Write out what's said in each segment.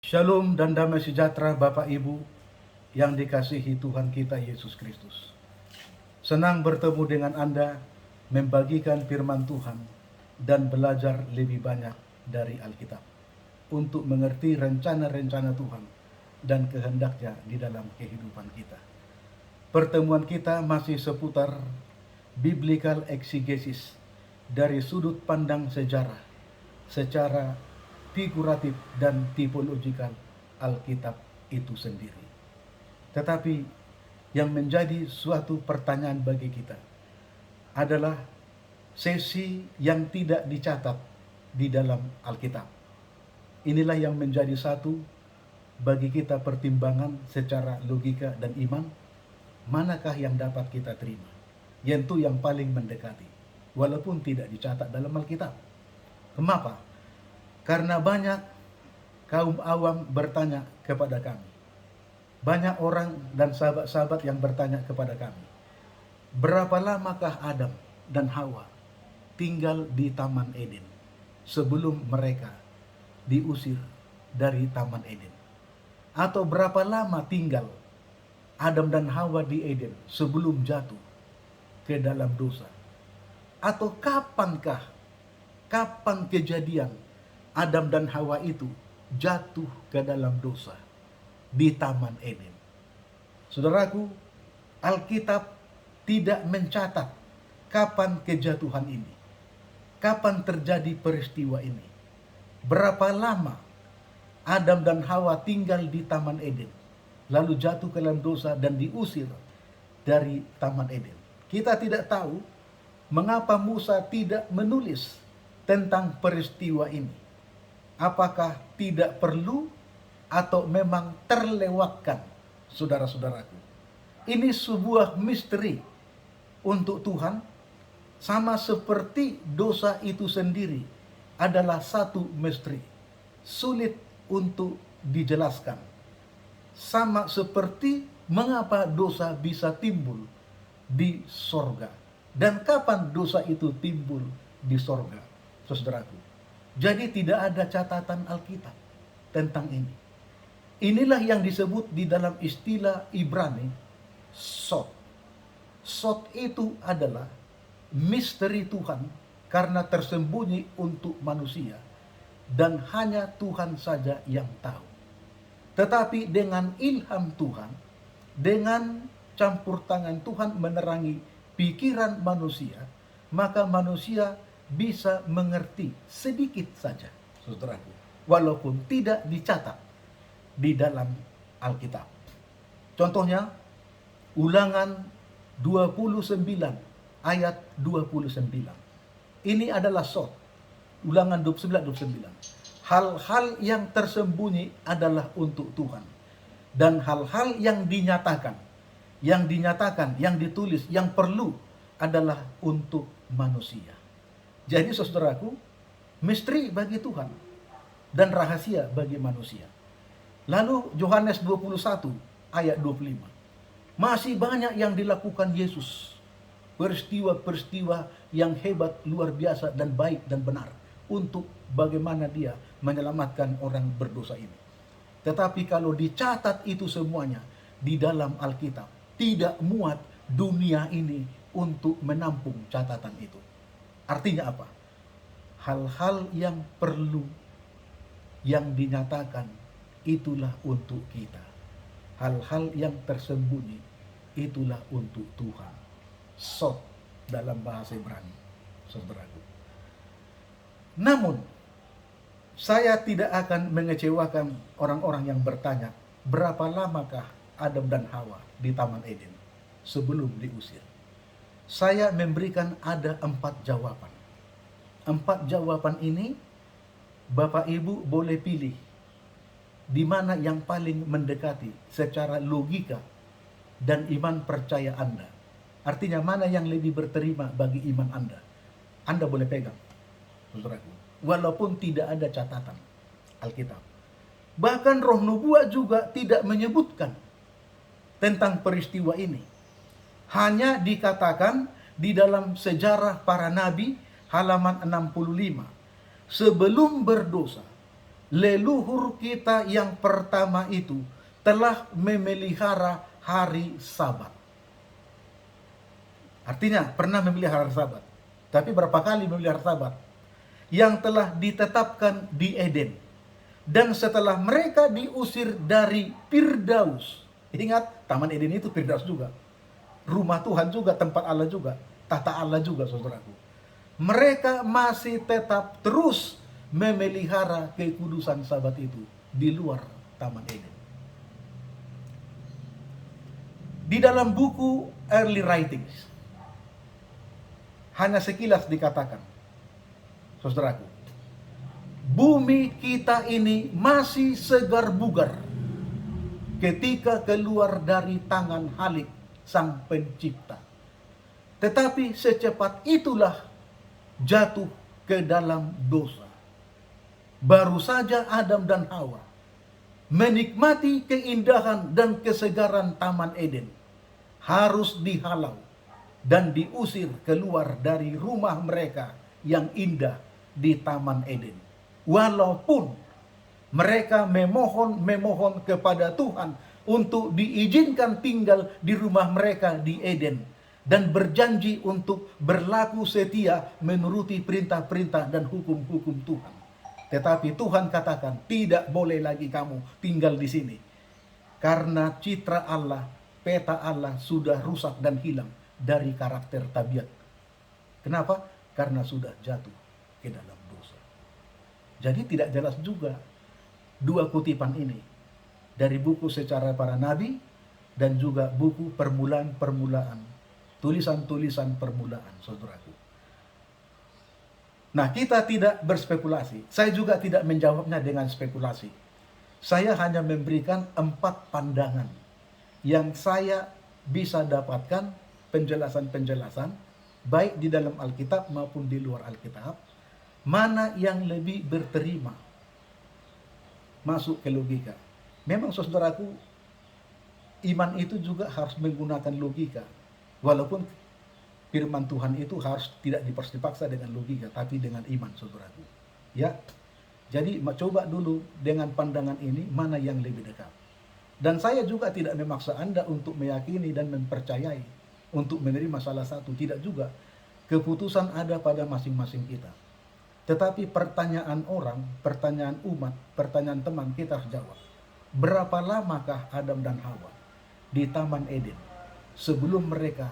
Shalom dan damai sejahtera Bapak Ibu yang dikasihi Tuhan kita Yesus Kristus. Senang bertemu dengan Anda, membagikan firman Tuhan dan belajar lebih banyak dari Alkitab untuk mengerti rencana-rencana Tuhan dan kehendaknya di dalam kehidupan kita. Pertemuan kita masih seputar biblical exegesis dari sudut pandang sejarah secara figuratif dan tipologikal Alkitab itu sendiri. Tetapi yang menjadi suatu pertanyaan bagi kita adalah sesi yang tidak dicatat di dalam Alkitab. Inilah yang menjadi satu bagi kita pertimbangan secara logika dan iman, manakah yang dapat kita terima, yaitu yang paling mendekati, walaupun tidak dicatat dalam Alkitab. Kenapa? Karena banyak kaum awam bertanya kepada kami. Banyak orang dan sahabat-sahabat yang bertanya kepada kami, berapa lamakah Adam dan Hawa tinggal di Taman Eden sebelum mereka diusir dari Taman Eden? Atau berapa lama tinggal Adam dan Hawa di Eden sebelum jatuh ke dalam dosa? Atau kapan kejadian Adam dan Hawa itu jatuh ke dalam dosa di Taman Eden? Saudaraku, Alkitab tidak mencatat kapan kejatuhan ini, kapan terjadi peristiwa ini, berapa lama Adam dan Hawa tinggal di Taman Eden, lalu jatuh ke dalam dosa dan diusir dari Taman Eden. Kita tidak tahu mengapa Musa tidak menulis tentang peristiwa ini. Apakah tidak perlu atau memang terlewatkan, saudara-saudaraku? Ini sebuah misteri untuk Tuhan, sama seperti dosa itu sendiri adalah satu misteri, sulit untuk dijelaskan. Sama seperti mengapa dosa bisa timbul di sorga, dan kapan dosa itu timbul di sorga, saudaraku. Jadi tidak ada catatan Alkitab tentang ini. Inilah yang disebut di dalam istilah Ibrani sod. Sod itu adalah misteri Tuhan karena tersembunyi untuk manusia dan hanya Tuhan saja yang tahu. Tetapi dengan ilham Tuhan, dengan campur tangan Tuhan menerangi pikiran manusia, maka manusia bisa mengerti sedikit saja, saudaraku, walaupun tidak dicatat di dalam Alkitab. Contohnya, Ulangan 29 ayat 29. Ini adalah sod. Ulangan 29. Hal-hal yang tersembunyi adalah untuk Tuhan, dan hal-hal yang dinyatakan, yang ditulis, yang perlu adalah untuk manusia. Jadi saudaraku, misteri bagi Tuhan dan rahasia bagi manusia. Lalu Yohanes 21 ayat 25. Masih banyak yang dilakukan Yesus. Peristiwa-peristiwa yang hebat, luar biasa dan baik dan benar untuk bagaimana dia menyelamatkan orang berdosa ini. Tetapi kalau dicatat itu semuanya di dalam Alkitab, tidak muat dunia ini untuk menampung catatan itu. Artinya apa? Hal-hal yang perlu, yang dinyatakan, itulah untuk kita. Hal-hal yang tersembunyi, itulah untuk Tuhan. Sod dalam bahasa Ibrani, saudaraku. Namun, saya tidak akan mengecewakan orang-orang yang bertanya, berapa lamakah Adam dan Hawa di Taman Eden sebelum diusir? Saya memberikan ada 4 jawaban. 4 jawaban ini Bapak Ibu boleh pilih di mana yang paling mendekati secara logika dan iman percaya Anda. Artinya mana yang lebih berterima bagi iman Anda. Anda boleh pegang, saudaraku, walaupun tidak ada catatan Alkitab. Bahkan Roh Nubuat juga tidak menyebutkan tentang peristiwa ini. Hanya dikatakan di dalam sejarah para nabi halaman 65. Sebelum berdosa, leluhur kita yang pertama itu telah memelihara hari Sabat. Artinya pernah memelihara hari Sabat. Tapi berapa kali memelihara Sabat? Yang telah ditetapkan di Eden. Dan setelah mereka diusir dari Firdaus. Ingat, Taman Eden itu Firdaus juga. Rumah Tuhan juga, tempat Allah juga. Tata Allah juga, saudaraku. Mereka masih tetap terus memelihara kekudusan Sabat itu di luar Taman Eden. Di dalam buku Early Writings, hanya sekilas dikatakan, saudaraku, bumi kita ini masih segar bugar ketika keluar dari tangan Halik Sang Pencipta. Tetapi secepat itulah jatuh ke dalam dosa. Baru saja Adam dan Hawa menikmati keindahan dan kesegaran Taman Eden, harus dihalau dan diusir keluar dari rumah mereka yang indah di Taman Eden. Walaupun mereka memohon kepada Tuhan untuk diizinkan tinggal di rumah mereka di Eden dan berjanji untuk berlaku setia menuruti perintah-perintah dan hukum-hukum Tuhan. Tetapi Tuhan katakan, tidak boleh lagi kamu tinggal di sini. Karena citra Allah, peta Allah sudah rusak dan hilang dari karakter tabiat. Kenapa? Karena sudah jatuh ke dalam dosa. Jadi tidak jelas juga dua kutipan ini dari buku Secara Para Nabi dan juga buku Permulaan-Permulaan, tulisan-tulisan permulaan, saudaraku. Nah, kita tidak berspekulasi. Saya juga tidak menjawabnya dengan spekulasi. Saya hanya memberikan 4 pandangan yang saya bisa dapatkan penjelasan-penjelasan, baik di dalam Alkitab maupun di luar Alkitab, mana yang lebih berterima masuk ke logika. Memang saudaraku, iman itu juga harus menggunakan logika. Walaupun firman Tuhan itu harus tidak dipaksa dengan logika, tapi dengan iman, saudaraku. Ya, jadi coba dulu dengan pandangan ini mana yang lebih dekat. Dan saya juga tidak memaksa Anda untuk meyakini dan mempercayai, untuk menerima salah satu, tidak juga. Keputusan ada pada masing-masing kita. Tetapi pertanyaan orang, pertanyaan umat, pertanyaan teman kita harus jawab. Berapa lamakah Adam dan Hawa di Taman Eden sebelum mereka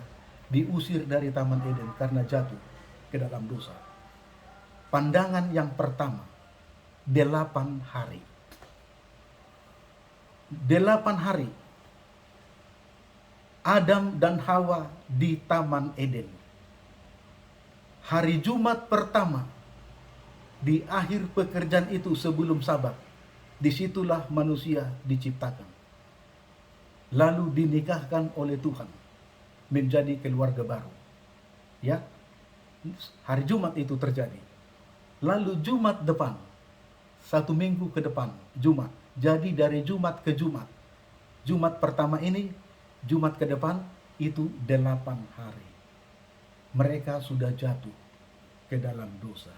diusir dari Taman Eden karena jatuh ke dalam dosa? Pandangan yang pertama, 8 hari. 8 hari Adam dan Hawa di Taman Eden. Hari Jumat pertama di akhir pekerjaan itu sebelum Sabat, disitulah manusia diciptakan. Lalu dinikahkan oleh Tuhan menjadi keluarga baru. Ya, hari Jumat itu terjadi. Lalu Jumat depan, 1 minggu ke depan, Jumat. Jadi dari Jumat ke Jumat. Jumat pertama ini, Jumat ke depan itu 8 hari. Mereka sudah jatuh ke dalam dosa.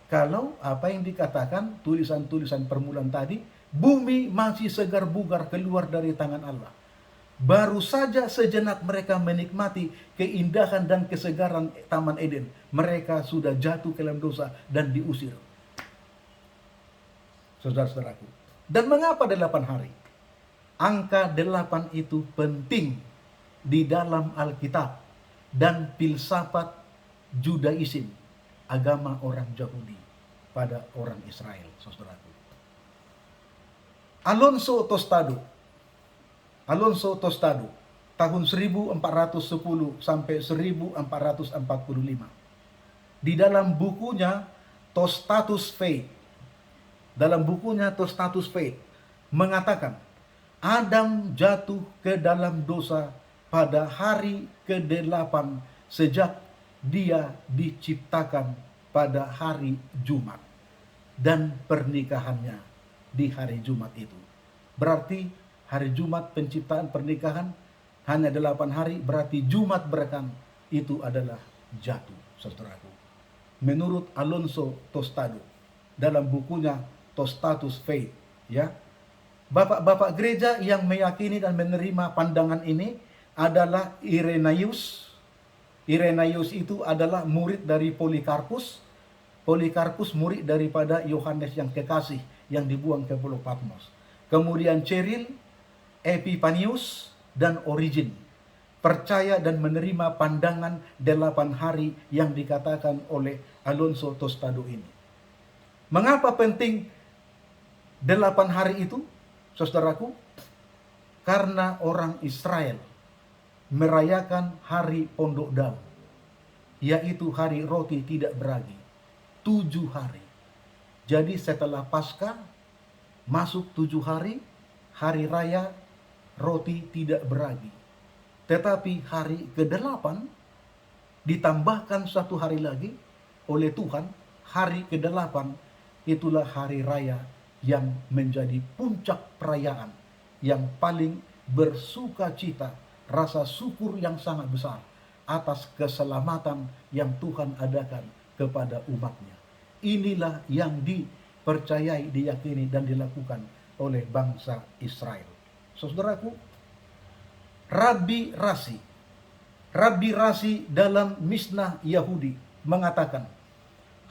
Kalau apa yang dikatakan tulisan-tulisan permulaan tadi, bumi masih segar bugar keluar dari tangan Allah. Baru saja sejenak mereka menikmati keindahan dan kesegaran Taman Eden, mereka sudah jatuh ke dalam dosa dan diusir. Saudara-saudaraku. Dan mengapa 8 hari? Angka 8 itu penting di dalam Alkitab dan filsafat Judaism, agama orang Yahudi pada orang Israel, saudaraku. Alonso Tostado, tahun 1410 sampai 1445. Di dalam bukunya Tostatus Faith, mengatakan Adam jatuh ke dalam dosa pada hari ke-8 sejak dia diciptakan pada hari Jumat dan pernikahannya di hari Jumat itu. Berarti hari Jumat penciptaan pernikahan hanya 8 hari, berarti Jumat berekan itu adalah jatuh, saudaraku. Menurut Alonso Tostado dalam bukunya Tostatus faith, ya. Bapak-bapak gereja yang meyakini dan menerima pandangan ini adalah Irenaeus. Irenaeus itu adalah murid dari Polikarpus. Polikarpus murid daripada Yohanes yang kekasih yang dibuang ke Pulau Patmos. Kemudian Cyril, Epipanius, dan Origen percaya dan menerima pandangan 8 hari yang dikatakan oleh Alonso Tostado ini. Mengapa penting 8 hari itu, saudaraku? Karena orang Israel merayakan hari Pondok Daun, yaitu hari roti tidak beragi, 7 hari. Jadi setelah Paskah masuk 7 hari, hari raya roti tidak beragi. Tetapi hari ke-8 ditambahkan 1 hari lagi oleh Tuhan. Hari ke-8 itulah hari raya yang menjadi puncak perayaan, yang paling bersuka cita, rasa syukur yang sangat besar atas keselamatan yang Tuhan adakan kepada umatnya. Inilah yang dipercayai, diyakini, dan dilakukan oleh bangsa Israel. Saudaraku, Rabbi Rashi dalam Mishnah Yahudi mengatakan,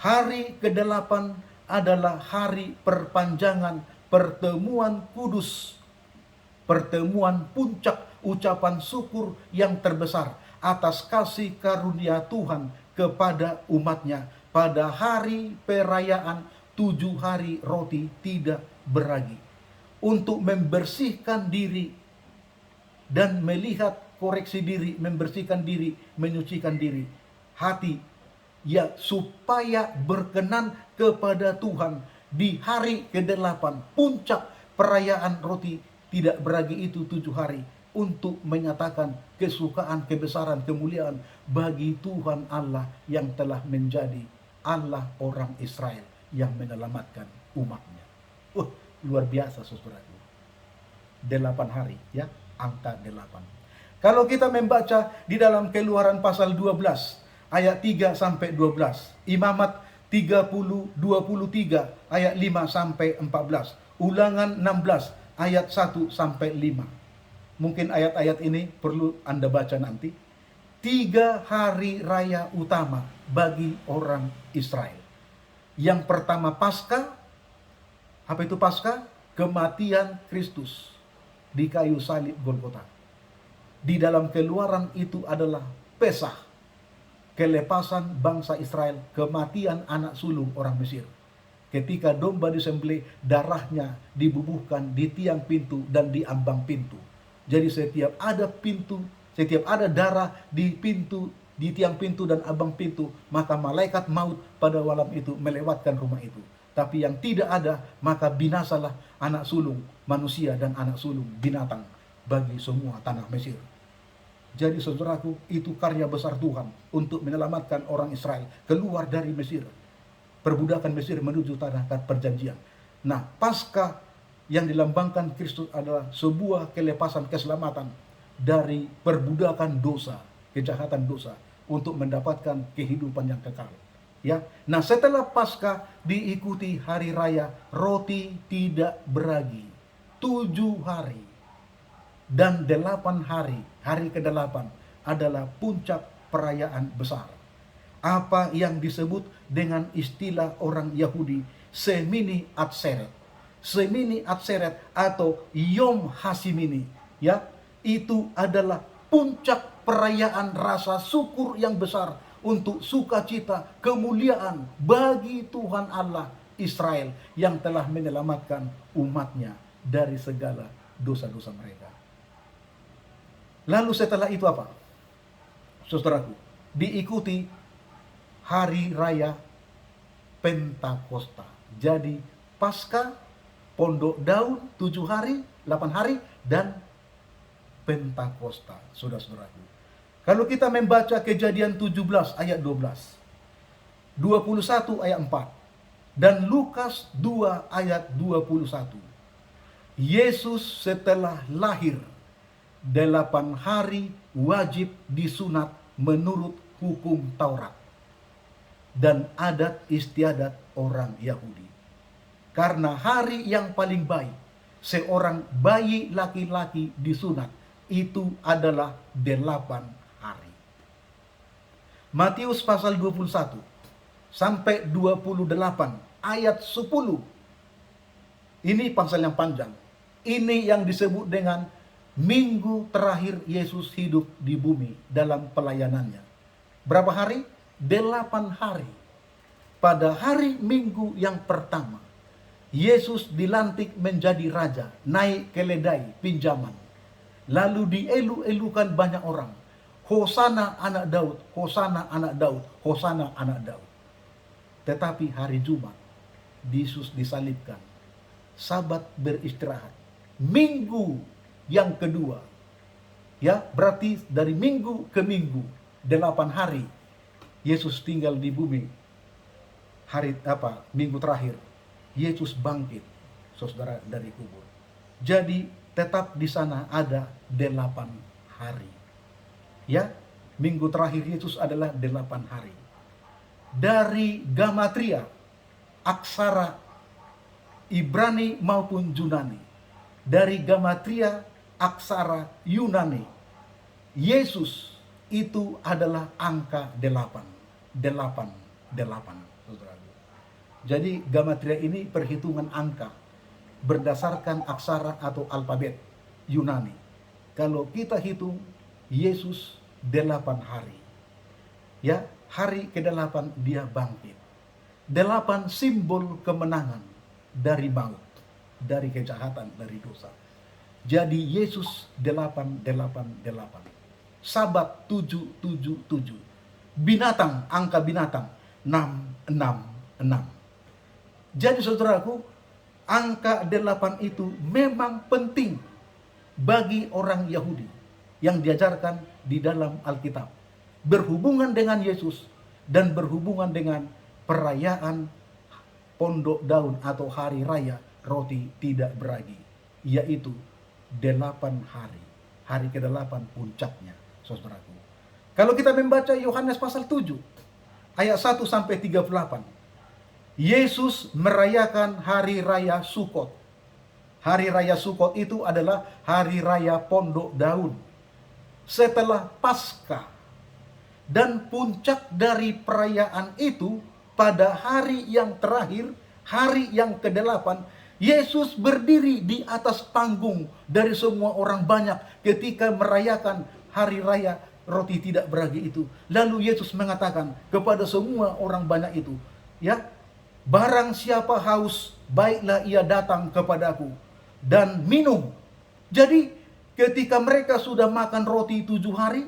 hari ke-8 adalah hari perpanjangan pertemuan kudus, pertemuan puncak ucapan syukur yang terbesar atas kasih karunia Tuhan kepada umatnya pada hari perayaan 7 hari roti tidak beragi, untuk membersihkan diri dan melihat koreksi diri, membersihkan diri, menyucikan diri, hati, ya, supaya berkenan kepada Tuhan di hari ke-8, puncak perayaan roti tidak beragi itu 7 hari, untuk menyatakan kesukaan, kebesaran, kemuliaan bagi Tuhan Allah yang telah menjadi Allah orang Israel yang menyelamatkan umatnya. Luar biasa, saudaraku. 8 hari, ya, angka 8. Kalau kita membaca di dalam Keluaran pasal 12 ayat 3 sampai 12, Imamat 23 ayat 5 sampai 14, Ulangan 16 ayat 1 sampai 5. Mungkin ayat-ayat ini perlu Anda baca nanti. 3 hari raya utama bagi orang Israel. Yang pertama Paskah. Apa itu Paskah? Kematian Kristus di kayu salib Golgota. Di dalam Keluaran itu adalah Pesah, kelepasan bangsa Israel, kematian anak sulung orang Mesir. Ketika domba disembelih, darahnya dibubuhkan di tiang pintu dan di ambang pintu. Jadi setiap ada pintu, setiap ada darah di pintu, di tiang pintu dan ambang pintu, maka malaikat maut pada malam itu melewatkan rumah itu. Tapi yang tidak ada, maka binasalah anak sulung manusia dan anak sulung binatang bagi semua tanah Mesir. Jadi saudaraku, itu karya besar Tuhan untuk menyelamatkan orang Israel keluar dari Mesir, perbudakan Mesir menuju tanah perjanjian. Nah, Paskah yang dilambangkan Kristus adalah sebuah kelepasan, keselamatan dari perbudakan dosa, kejahatan dosa, untuk mendapatkan kehidupan yang kekal. Ya, nah setelah Paskah diikuti hari raya roti tidak beragi 7 hari dan 8 hari. Hari ke-8 adalah puncak perayaan besar. Apa yang disebut dengan istilah orang Yahudi Shemini Atseret. Shemini Atseret atau Yom Hashimini, ya, itu adalah puncak perayaan rasa syukur yang besar untuk sukacita, kemuliaan bagi Tuhan Allah Israel yang telah menyelamatkan umatnya dari segala dosa-dosa mereka. Lalu setelah itu apa? Saudaraku, diikuti hari raya Pentakosta. Jadi Paskah, Pondok Daun 7 hari, 8 hari, dan Pentakosta, saudara-saudaraku. Kalau kita membaca Kejadian 17 ayat 12, 21 ayat 4, dan Lukas 2 ayat 21, Yesus setelah lahir 8 hari wajib disunat menurut hukum Taurat dan adat istiadat orang Yahudi. Karena hari yang paling baik seorang bayi laki-laki disunat itu adalah 8 hari. Matius pasal 21 sampai 28 ayat 10. Ini pasal yang panjang. Ini yang disebut dengan minggu terakhir Yesus hidup di bumi dalam pelayanannya. Berapa hari? 8 hari. Pada hari Minggu yang pertama, Yesus dilantik menjadi raja, naik keledai pinjaman. Lalu dielu-elukan banyak orang. Hosana anak Daud, Hosana anak Daud, Hosana anak Daud. Tetapi hari Jumat, Yesus disalibkan. Sabat beristirahat. Minggu yang kedua, ya berarti dari minggu ke minggu, 8 hari Yesus tinggal di bumi. Minggu terakhir Yesus bangkit, saudara, dari kubur. Jadi tetap di sana ada 8 hari. Ya, minggu terakhir Yesus adalah 8 hari. Dari Gamatria, aksara Ibrani maupun Yunani. Dari Gamatria, aksara Yunani, Yesus itu adalah angka 8. 8, 8, saudara. Jadi Gamatria ini perhitungan angka berdasarkan aksara atau alfabet Yunani. Kalau kita hitung Yesus 8 hari. Ya, hari ke-8 dia bangkit. 8 simbol kemenangan dari maut, dari kejahatan, dari dosa. Jadi Yesus 8, 8, 8. Sabat 7, 7, 7. Binatang, angka binatang 6, 6, 6. Jadi saudaraku, angka 8 itu memang penting bagi orang Yahudi yang diajarkan di dalam Alkitab. Berhubungan dengan Yesus dan berhubungan dengan perayaan Pondok Daun atau Hari Raya Roti Tidak Beragi. Yaitu 8 hari. Hari ke-8 puncaknya, saudaraku. Kalau kita membaca Yohanes pasal 7, ayat 1 sampai 38. Yesus merayakan Hari Raya Sukot. Hari Raya Sukot itu adalah Hari Raya Pondok Daun. Setelah Paskah. Dan puncak dari perayaan itu pada hari yang terakhir, hari yang ke-8, Yesus berdiri di atas panggung dari semua orang banyak ketika merayakan Hari Raya Roti Tidak Beragi itu. Lalu Yesus mengatakan kepada semua orang banyak itu, ya, barang siapa haus, baiklah ia datang kepadaku dan minum. Jadi ketika mereka sudah makan roti 7 hari,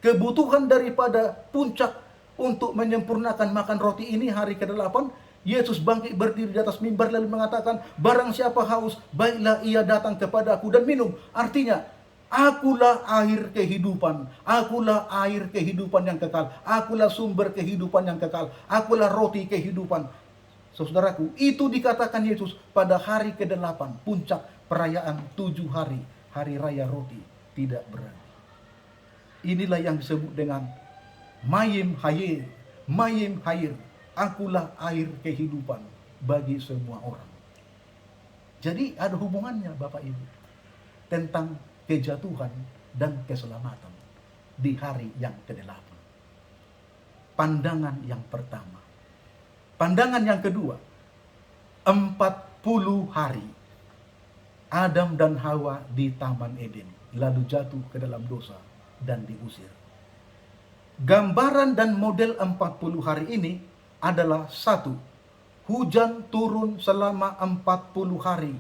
kebutuhan daripada puncak untuk menyempurnakan makan roti ini hari ke-8, Yesus bangkit berdiri di atas mimbar lalu mengatakan, barang siapa haus, baiklah ia datang kepadaku dan minum. Artinya, akulah air kehidupan, akulah air kehidupan yang kekal, akulah sumber kehidupan yang kekal, akulah roti kehidupan. Saudaraku, itu dikatakan Yesus pada hari ke-8, puncak perayaan 7 hari, Hari Raya Roti Tidak Beragi. Inilah yang disebut dengan Mayim Hayir, Mayim Hayir, akulah air kehidupan bagi semua orang. Jadi ada hubungannya Bapak Ibu tentang kejatuhan dan keselamatan di hari yang ke-8. Pandangan yang pertama. Pandangan yang kedua, 40 hari Adam dan Hawa di Taman Eden, lalu jatuh ke dalam dosa dan diusir. Gambaran dan model 40 hari ini adalah 1. Hujan turun selama 40 hari.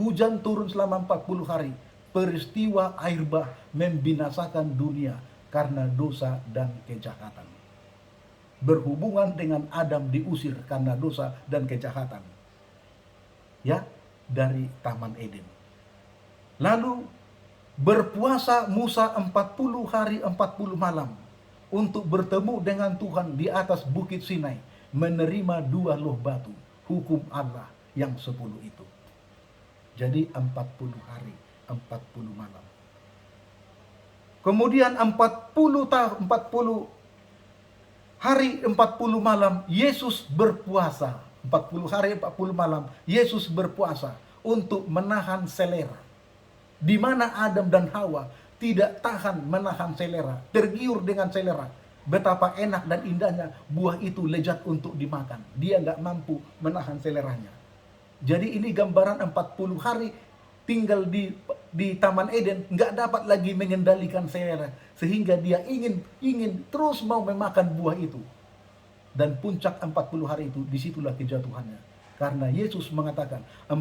Hujan turun selama 40 hari. Peristiwa air bah membinasakan dunia karena dosa dan kejahatan. Berhubungan dengan Adam diusir karena dosa dan kejahatan. Ya, dari Taman Eden. Lalu berpuasa Musa 40 hari 40 malam untuk bertemu dengan Tuhan di atas Bukit Sinai, menerima 2 loh batu, hukum Allah yang 10 itu. Jadi 40 hari 40 malam. Kemudian 40 hari 40 malam Yesus berpuasa 40 hari 40 malam Yesus berpuasa untuk menahan selera. Di mana Adam dan Hawa tidak tahan menahan selera, tergiur dengan selera. Betapa enak dan indahnya buah itu lezat untuk dimakan. Dia nggak mampu menahan seleranya. Jadi ini gambaran 40 hari tinggal di Taman Eden, nggak dapat lagi mengendalikan selera. Sehingga dia ingin terus mau memakan buah itu. Dan puncak 40 hari itu, disitulah kejatuhannya. Karena Yesus mengatakan 40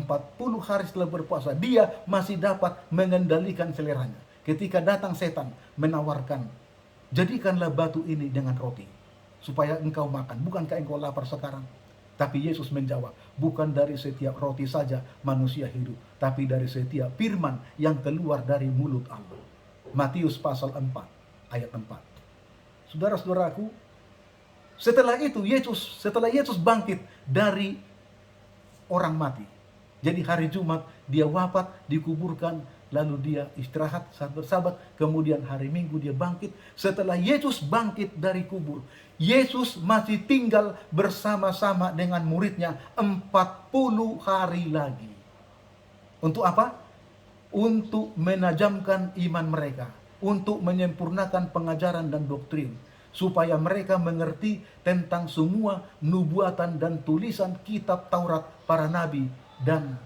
hari setelah berpuasa, dia masih dapat mengendalikan seleranya. Ketika datang setan menawarkan, jadikanlah batu ini dengan roti, supaya engkau makan. Bukankah engkau lapar sekarang? Tapi Yesus menjawab, bukan dari setiap roti saja manusia hidup, tapi dari setiap firman yang keluar dari mulut Allah. Matius pasal 4, ayat 4. Saudara-saudaraku, setelah Yesus bangkit dari orang mati. Jadi hari Jumat dia wafat, dikuburkan, lalu dia istirahat saat bersabat, kemudian hari Minggu dia bangkit. Setelah Yesus bangkit dari kubur, Yesus masih tinggal bersama-sama dengan muridnya 40 hari lagi. Untuk apa? Untuk menajamkan iman mereka, untuk menyempurnakan pengajaran dan doktrin, supaya mereka mengerti tentang semua nubuatan dan tulisan kitab Taurat para nabi dan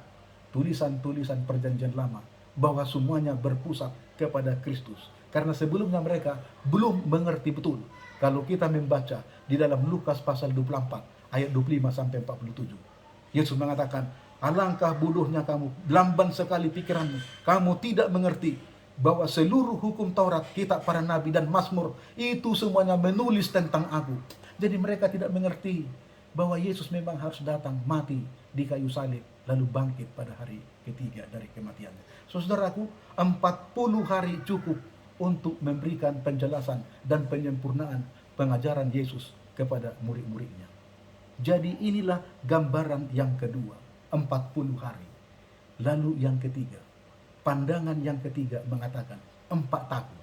tulisan-tulisan perjanjian lama, bahwa semuanya berpusat kepada Kristus. Karena sebelumnya mereka belum mengerti betul. Kalau kita membaca di dalam Lukas pasal 24 ayat 25 sampai 47, Yesus mengatakan, alangkah bodohnya kamu, lamban sekali pikiranmu, kamu tidak mengerti bahwa seluruh hukum Taurat, kitab para nabi dan Mazmur itu semuanya menulis tentang aku. Jadi mereka tidak mengerti bahwa Yesus memang harus datang mati di kayu salib lalu bangkit pada hari ketiga dari kematiannya. Saudaraku, 40 hari cukup untuk memberikan penjelasan dan penyempurnaan pengajaran Yesus kepada murid-muridnya. Jadi inilah gambaran yang kedua, 40 hari. Lalu yang ketiga, pandangan yang ketiga mengatakan 4 tahun.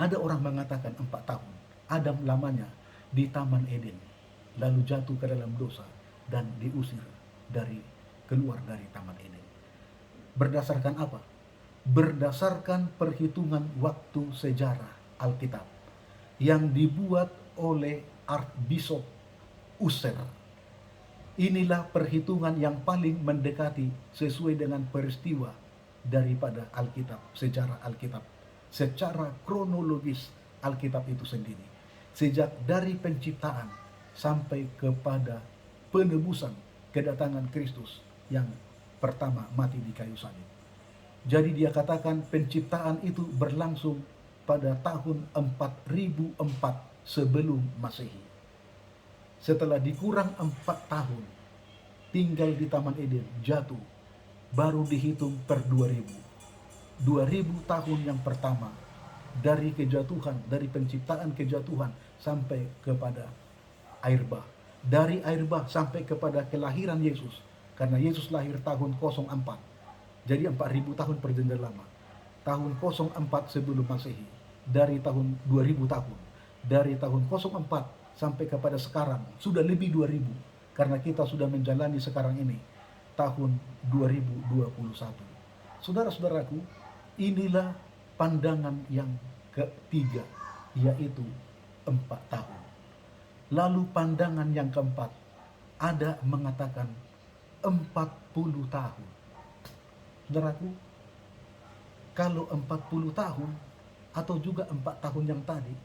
Ada orang mengatakan 4 tahun. Adam lamanya di Taman Eden, lalu jatuh ke dalam dosa dan diusir keluar dari Taman Eden. Berdasarkan apa? Berdasarkan perhitungan waktu sejarah Alkitab yang dibuat oleh Archbishop Ussher. Inilah perhitungan yang paling mendekati sesuai dengan peristiwa daripada Alkitab, sejarah Alkitab. Secara kronologis Alkitab itu sendiri. Sejak dari penciptaan sampai kepada penebusan kedatangan Kristus yang pertama mati di kayu salib. Jadi dia katakan penciptaan itu berlangsung pada tahun 4004 sebelum Masehi. Setelah dikurang 4 tahun tinggal di Taman Eden, jatuh, baru dihitung per 2000 tahun yang pertama dari kejatuhan, dari penciptaan kejatuhan sampai kepada air bah, dari air bah sampai kepada kelahiran Yesus, karena Yesus lahir tahun 04. Jadi 4000 tahun perjanjian lama, tahun 04 sebelum Masehi, dari tahun 2000 tahun, dari tahun 04 sampai kepada sekarang sudah lebih 2000, karena kita sudah menjalani sekarang ini tahun 2021. Saudara-saudaraku, inilah pandangan yang ketiga, yaitu 4 tahun. Lalu pandangan yang keempat, ada mengatakan 40 tahun. Saudaraku, kalau 40 tahun atau juga 4 tahun yang tadi,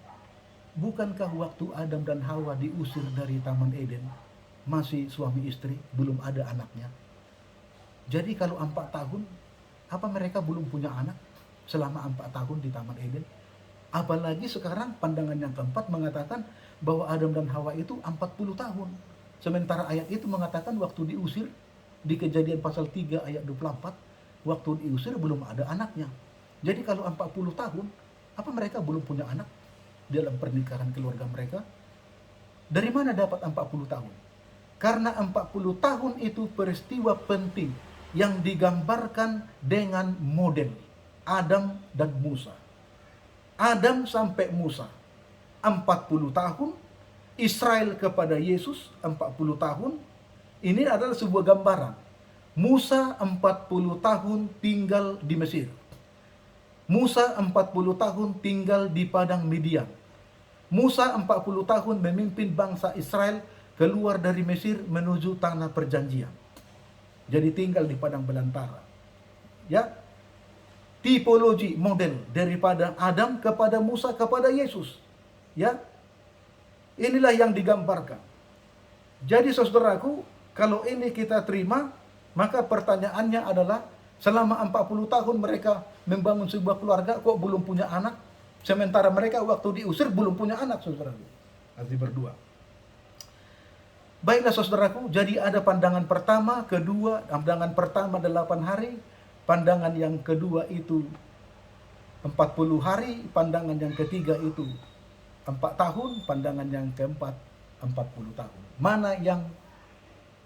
bukankah waktu Adam dan Hawa diusir dari Taman Eden masih suami istri, belum ada anaknya? Jadi kalau 4 tahun, apa mereka belum punya anak selama 4 tahun di Taman Eden? Apalagi sekarang pandangan yang keempat mengatakan bahwa Adam dan Hawa itu 40 tahun. Sementara ayat itu mengatakan waktu diusir, di Kejadian pasal 3 ayat 24, waktu diusir belum ada anaknya. Jadi kalau 40 tahun, apa mereka belum punya anak dalam pernikahan keluarga mereka? Dari mana dapat 40 tahun? Karena 40 tahun itu peristiwa penting yang digambarkan dengan model Adam dan Musa. Adam sampai Musa 40 tahun, Israel kepada Yesus 40 tahun, ini adalah sebuah gambaran. Musa 40 tahun tinggal di Mesir. Musa 40 tahun tinggal di padang Midian. Musa 40 tahun memimpin bangsa Israel keluar dari Mesir menuju tanah perjanjian. Jadi tinggal di padang belantara. Ya, tipologi model daripada Adam kepada Musa kepada Yesus. Ya, inilah yang digambarkan. Jadi saudaraku, kalau ini kita terima, maka pertanyaannya adalah selama 40 tahun mereka membangun sebuah keluarga kok belum punya anak, sementara mereka waktu diusir belum punya anak, saudaraku. Masih berdua. Baiklah saudaraku, jadi ada pandangan pertama, kedua, pandangan pertama 8 hari, pandangan yang kedua itu 40 hari, pandangan yang ketiga itu 4 tahun, pandangan yang keempat 40 tahun. Mana yang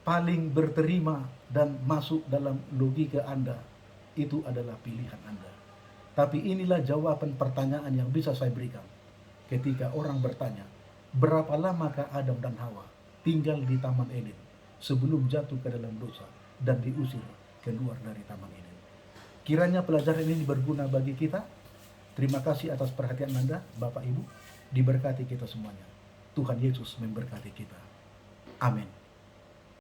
paling berterima dan masuk dalam logika Anda, itu adalah pilihan Anda. Tapi inilah jawaban pertanyaan yang bisa saya berikan. Ketika orang bertanya, berapa lamakah Adam dan Hawa tinggal di Taman Eden sebelum jatuh ke dalam dosa dan diusir keluar dari Taman Eden? Kiranya pelajaran ini berguna bagi kita. Terima kasih atas perhatian Anda, Bapak Ibu. Diberkati kita semuanya. Tuhan Yesus memberkati kita. Amin.